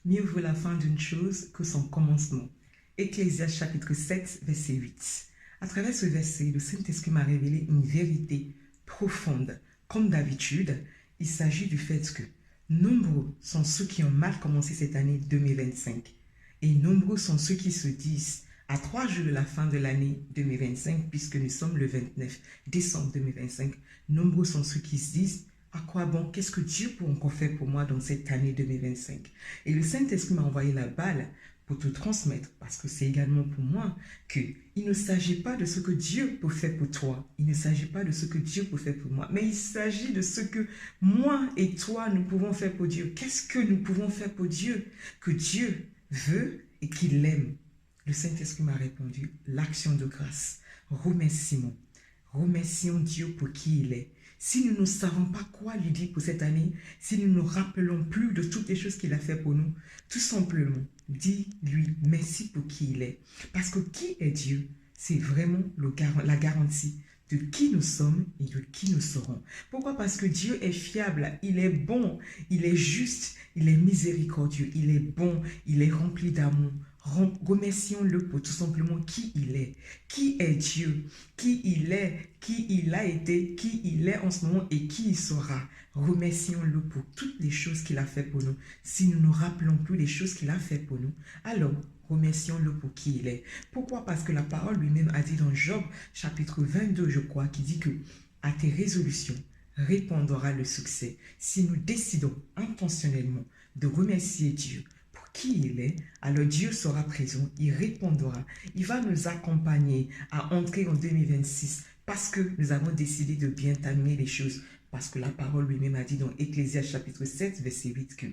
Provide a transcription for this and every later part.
Mieux vaut la fin d'une chose que son commencement. Ecclésiaste chapitre 7, verset 8. À travers ce verset, le Saint-Esprit m'a révélé une vérité profonde. Comme d'habitude, il s'agit du fait que nombreux sont ceux qui ont mal commencé cette année 2025. Et nombreux sont ceux qui se disent, à 3 jours de la fin de l'année 2025, puisque nous sommes le 29 décembre 2025, nombreux sont ceux qui se disent, à quoi bon, qu'est-ce que Dieu peut encore faire pour moi dans cette année 2025? Et le Saint-Esprit m'a envoyé la balle pour te transmettre, parce que c'est également pour moi, qu'il ne s'agit pas de ce que Dieu peut faire pour toi, il ne s'agit pas de ce que Dieu peut faire pour moi, mais il s'agit de ce que moi et toi, nous pouvons faire pour Dieu. Qu'est-ce que nous pouvons faire pour Dieu? Que Dieu veut et qu'il aime. Le Saint-Esprit m'a répondu, l'action de grâce, remerciement. Remercions Dieu pour qui il est. Si nous ne savons pas quoi lui dire pour cette année, si nous ne nous rappelons plus de toutes les choses qu'il a fait pour nous, tout simplement, dis-lui merci pour qui il est. Parce que qui est Dieu? C'est vraiment la garantie de qui nous sommes et de qui nous serons. Pourquoi? Parce que Dieu est fiable, il est bon, il est juste, il est miséricordieux, il est bon, il est rempli d'amour. Remercions-le pour tout simplement qui il est. Qui est Dieu? Qui il est? Qui il a été? Qui il est en ce moment et qui il sera? Remercions-le pour toutes les choses qu'il a fait pour nous. Si nous ne nous rappelons plus les choses qu'il a fait pour nous, alors remercions-le pour qui il est. Pourquoi? Parce que la parole lui-même a dit dans Job, chapitre 22, je crois, qui dit que à tes résolutions répondra le succès. Si nous décidons intentionnellement de remercier Dieu pour qui il est, alors Dieu sera présent, il répondra, il va nous accompagner à entrer en 2026 parce que nous avons décidé de bien terminer les choses. Parce que la parole lui-même a dit dans Ecclésiaste chapitre 7, verset 8 que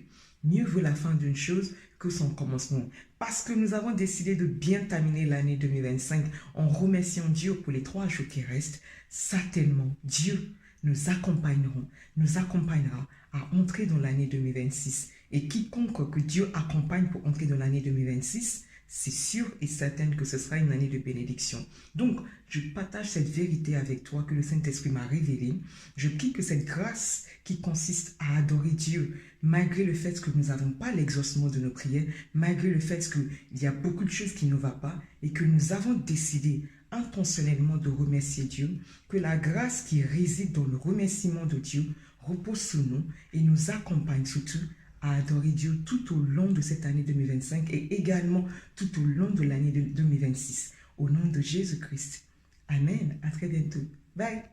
mieux vaut la fin d'une chose que son commencement. Parce que nous avons décidé de bien terminer l'année 2025 en remerciant Dieu pour les 3 jours qui restent, certainement Dieu nous accompagnera à entrer dans l'année 2026. Et quiconque que Dieu accompagne pour entrer dans l'année 2026, c'est sûr et certain que ce sera une année de bénédiction. Donc, je partage cette vérité avec toi que le Saint-Esprit m'a révélée. Je prie que cette grâce qui consiste à adorer Dieu, malgré le fait que nous n'avons pas l'exaucement de nos prières, malgré le fait qu'il y a beaucoup de choses qui ne vont pas et que nous avons décidé intentionnellement de remercier Dieu, que la grâce qui réside dans le remerciement de Dieu repose sur nous et nous accompagne surtout à adorer Dieu tout au long de cette année 2025 et également tout au long de l'année 2026. Au nom de Jésus-Christ. Amen. À très bientôt. Bye.